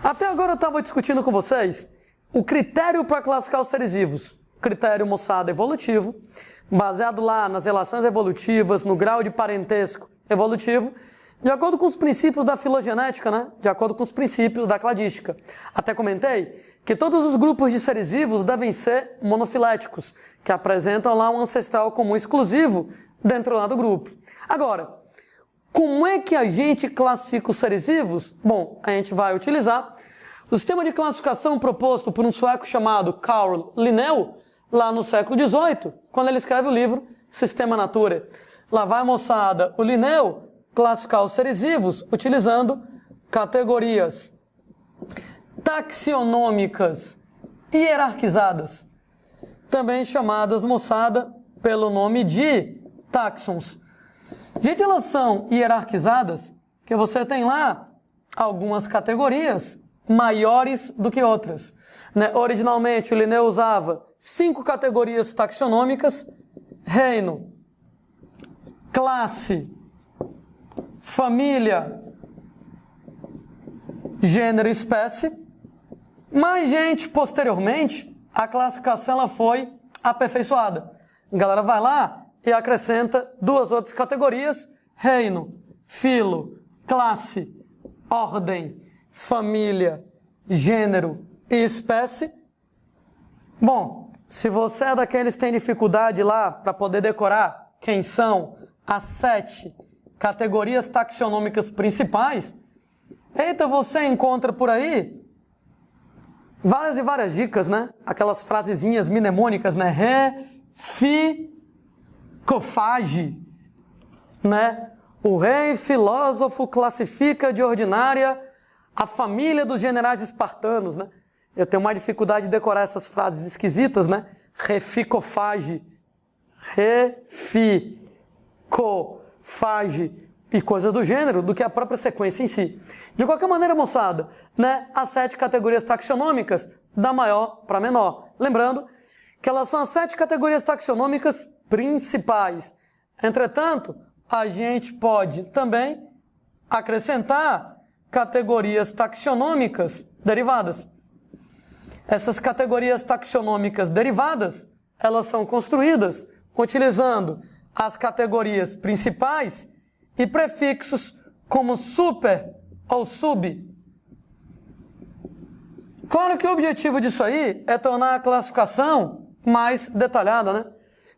Até agora eu estava discutindo com vocês o critério para classificar os seres vivos. Critério, moçada, evolutivo, baseado lá nas relações evolutivas, no grau de parentesco evolutivo, de acordo com os princípios da filogenética, né? De acordo com os princípios da cladística. Até comentei que todos os grupos de seres vivos devem ser monofiléticos, que apresentam lá um ancestral comum exclusivo dentro lá do grupo. Agora, como é que a gente classifica os seres vivos? Bom, a gente vai utilizar o sistema de classificação proposto por um sueco chamado Carl Linnell, lá no século XVIII, quando ele escreve o livro Systema Naturae. Lá vai, moçada, o Linnell classificar os seres vivos utilizando categorias taxonômicas hierarquizadas, também chamadas, moçada, pelo nome de taxons. Gente, elas são hierarquizadas, que você tem lá algumas categorias maiores do que outras. Né? Originalmente, o Linnell usava 5 categorias taxonômicas: reino, classe, família, gênero e espécie. Mas, gente, posteriormente, a classificação ela foi aperfeiçoada. A galera vai lá e acrescenta 2 outras categorias: reino, filo, classe, ordem, família, gênero e espécie. Bom, se você é daqueles que tem dificuldade lá para poder decorar quem são as 7 categorias taxonômicas principais, eita, você encontra por aí várias e várias dicas, né? Aquelas frasezinhas mnemônicas, né? Cofage, né? O rei filósofo classifica de ordinária a família dos generais espartanos, né? Eu tenho mais dificuldade de decorar essas frases esquisitas, né? Reficofage, fage e coisas do gênero, do que a própria sequência em si. De qualquer maneira, moçada, né, as 7 categorias taxonômicas, da maior para menor. Lembrando que elas são as 7 categorias taxonômicas principais. Entretanto, a gente pode também acrescentar categorias taxonômicas derivadas. Essas categorias taxonômicas derivadas, elas são construídas utilizando as categorias principais e prefixos como super ou sub. Claro que o objetivo disso aí é tornar a classificação mais detalhada, né?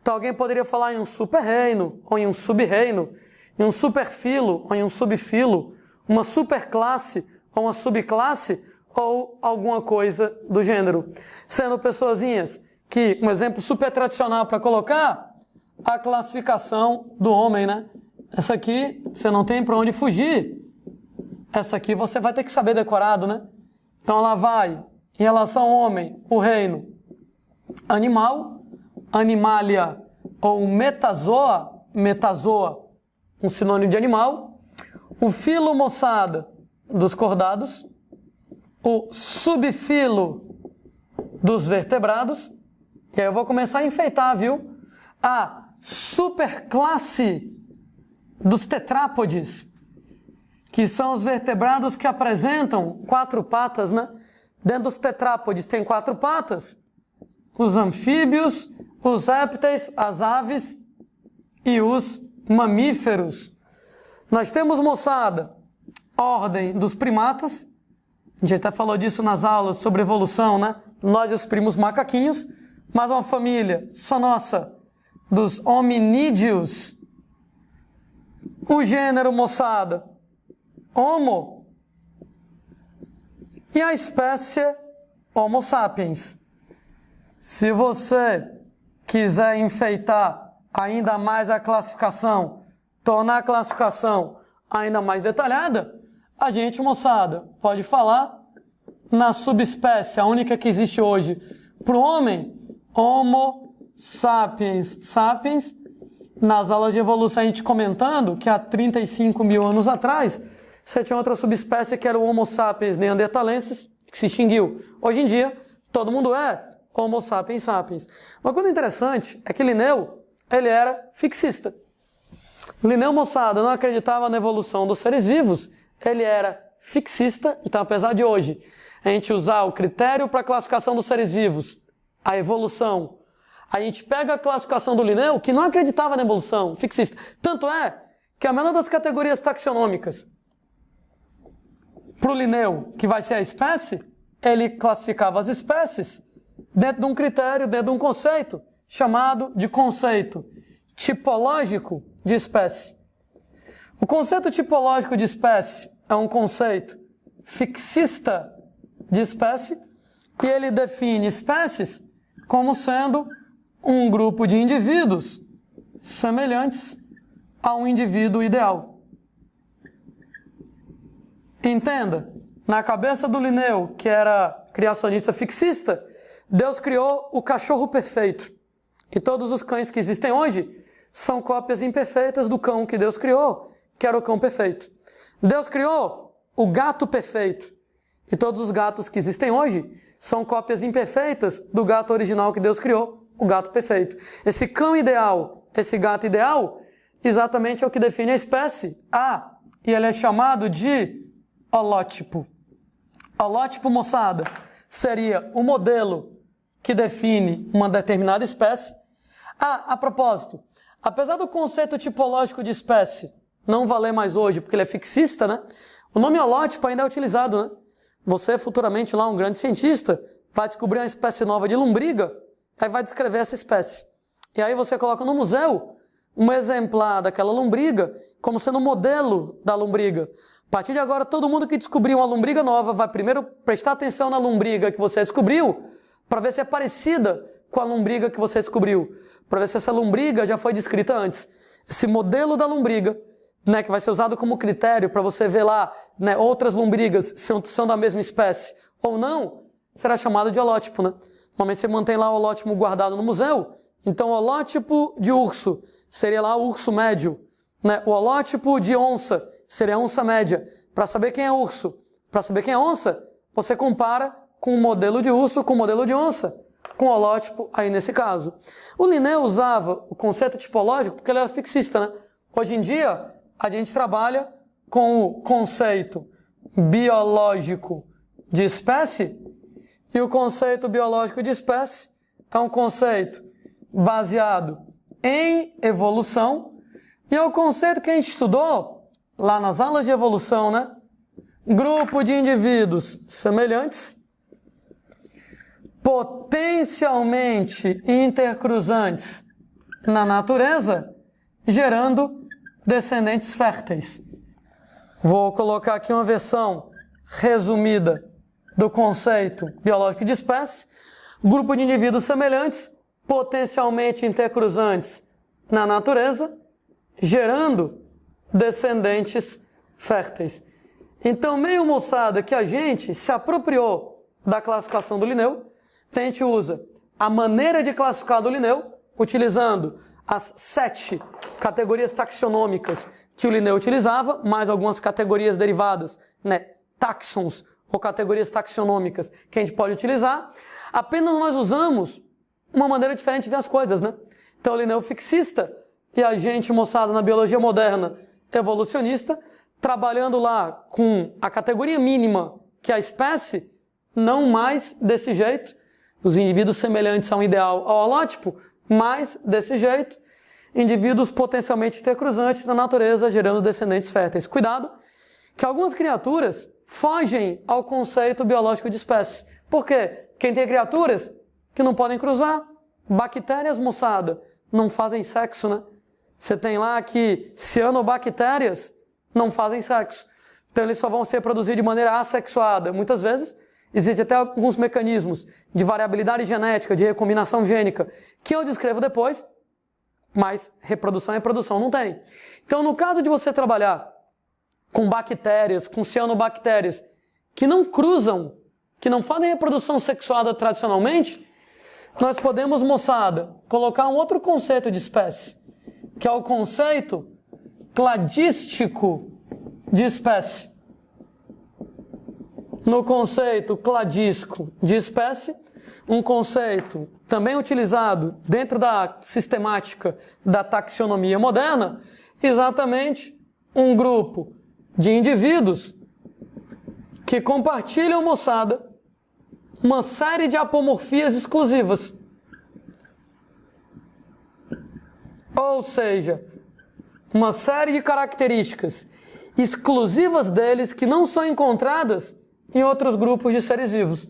Então alguém poderia falar em um super-reino, ou em um sub-reino, em um superfilo, ou em um subfilo, uma superclasse, ou uma subclasse, ou alguma coisa do gênero. Sendo pessoazinhas que, um exemplo super tradicional para colocar, a classificação do homem, né? Essa aqui, você não tem para onde fugir. Essa aqui você vai ter que saber decorado, né? Então ela vai, em relação ao homem, o reino animal, animalia ou metazoa, um sinônimo de animal. O filo, moçada, dos cordados. O subfilo dos vertebrados. E aí eu vou começar a enfeitar, viu? A superclasse dos tetrápodes, que são os vertebrados que apresentam 4 patas, né? Dentro dos tetrápodes tem 4 patas: os anfíbios, os répteis, as aves e os mamíferos. Nós temos, moçada, ordem dos primatas. A gente até falou disso nas aulas sobre evolução, né? Nós e os primos macaquinhos. Mas uma família só nossa dos hominídeos. O gênero, moçada, Homo. E a espécie Homo sapiens. Se você quiser enfeitar ainda mais a classificação, tornar a classificação ainda mais detalhada, a gente, moçada, pode falar na subespécie, a única que existe hoje para o homem, Homo sapiens sapiens. Nas aulas de evolução a gente comentando que há 35 mil anos atrás você tinha outra subespécie que era o Homo sapiens neanderthalensis, que se extinguiu. Hoje em dia, todo mundo é Homo sapiens sapiens. Uma coisa interessante é que Linnell, ele era fixista. Linnell, moçada, não acreditava na evolução dos seres vivos, ele era fixista. Então, apesar de hoje a gente usar o critério para a classificação dos seres vivos, a evolução, a gente pega a classificação do Linneu, que não acreditava na evolução, fixista. Tanto é que a menor das categorias taxonômicas para o Linneu, que vai ser a espécie, ele classificava as espécies dentro de um critério, dentro de um conceito, chamado de conceito tipológico de espécie. O conceito tipológico de espécie é um conceito fixista de espécie, e ele define espécies como sendo um grupo de indivíduos semelhantes a um indivíduo ideal. Entenda, na cabeça do Linneu, que era criacionista fixista, Deus criou o cachorro perfeito. E todos os cães que existem hoje são cópias imperfeitas do cão que Deus criou, que era o cão perfeito. Deus criou o gato perfeito. E todos os gatos que existem hoje são cópias imperfeitas do gato original que Deus criou, o gato perfeito. Esse cão ideal, esse gato ideal, exatamente é o que define a espécie. E ele é chamado de holótipo. Holótipo, moçada, seria o modelo que define uma determinada espécie. A propósito, apesar do conceito tipológico de espécie não valer mais hoje, porque ele é fixista, né? O nome holótipo ainda é utilizado, né? Você, futuramente, lá, um grande cientista, vai descobrir uma espécie nova de lombriga, aí vai descrever essa espécie. E aí você coloca no museu um exemplar daquela lombriga como sendo o modelo da lombriga. A partir de agora, todo mundo que descobrir uma lombriga nova vai primeiro prestar atenção na lombriga que você descobriu, para ver se é parecida com a lombriga que você descobriu, para ver se essa lombriga já foi descrita antes. Esse modelo da lombriga, né, que vai ser usado como critério para você ver lá, né, outras lombrigas se são da mesma espécie ou não, será chamado de holótipo, né? Normalmente você mantém lá o holótipo guardado no museu, então o holótipo de urso seria lá o urso médio, né? O holótipo de onça seria a onça média. Para saber quem é urso, para saber quem é onça, você compara com o modelo de urso com o modelo de onça, com o holótipo aí nesse caso. O Linneu usava o conceito tipológico porque ele era fixista, né? Hoje em dia, a gente trabalha com o conceito biológico de espécie, e o conceito biológico de espécie é um conceito baseado em evolução, e é o conceito que a gente estudou lá nas aulas de evolução, né? Grupo de indivíduos semelhantes, potencialmente intercruzantes na natureza, gerando descendentes férteis. Vou colocar aqui uma versão resumida do conceito biológico de espécie. Grupo de indivíduos semelhantes, potencialmente intercruzantes na natureza, gerando descendentes férteis. Então, meio moçada que a gente se apropriou da classificação do Linneu, a gente usa a maneira de classificar do Linneu, utilizando as 7 categorias taxonômicas que o Linneu utilizava, mais algumas categorias derivadas, né, taxons, ou categorias taxonômicas que a gente pode utilizar. Apenas nós usamos uma maneira diferente de ver as coisas, né? Então, o Linneu fixista e a gente, moçada, na biologia moderna evolucionista, trabalhando lá com a categoria mínima, que é a espécie, não mais desse jeito, os indivíduos semelhantes a um ideal ao holótipo, mas desse jeito, indivíduos potencialmente intercruzantes na natureza, gerando descendentes férteis. Cuidado, que algumas criaturas fogem ao conceito biológico de espécie. Por quê? Quem tem criaturas que não podem cruzar, bactérias, moçada, não fazem sexo, né? Você tem lá que cianobactérias não fazem sexo. Então eles só vão se reproduzir de maneira assexuada. Muitas vezes existem até alguns mecanismos de variabilidade genética, de recombinação gênica, que eu descrevo depois, mas reprodução e reprodução não tem. Então, no caso de você trabalhar com bactérias, com cianobactérias, que não cruzam, que não fazem reprodução sexuada tradicionalmente, nós podemos, moçada, colocar um outro conceito de espécie, que é o conceito cladístico de espécie. No conceito cladístico de espécie, um conceito também utilizado dentro da sistemática da taxonomia moderna, exatamente um grupo de indivíduos que compartilham, moçada, uma série de apomorfias exclusivas. Ou seja, uma série de características exclusivas deles que não são encontradas em outros grupos de seres vivos.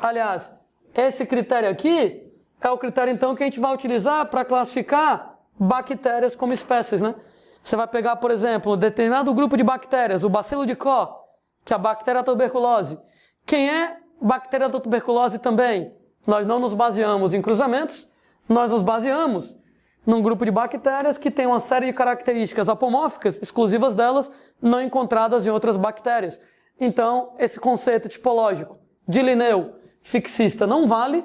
Aliás, esse critério aqui é o critério então que a gente vai utilizar para classificar bactérias como espécies, né? Você vai pegar, por exemplo, um determinado grupo de bactérias, o bacilo de Koch, que é a bactéria da tuberculose. Quem é bactéria da tuberculose também? Nós não nos baseamos em cruzamentos, nós nos baseamos num grupo de bactérias que tem uma série de características apomórficas, exclusivas delas, não encontradas em outras bactérias. Então, esse conceito tipológico de Linneu fixista não vale.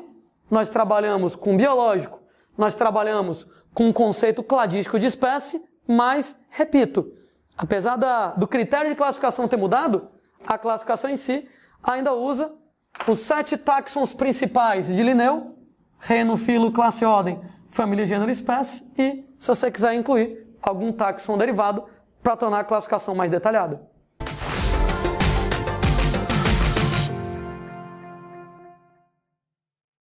Nós trabalhamos com biológico, nós trabalhamos com um conceito cladístico de espécie, mas, repito, apesar do critério de classificação ter mudado, a classificação em si ainda usa os 7 táxons principais de Linneu: reino, filo, classe, ordem, família, gênero e espécie, e, se você quiser incluir algum táxon derivado para tornar a classificação mais detalhada.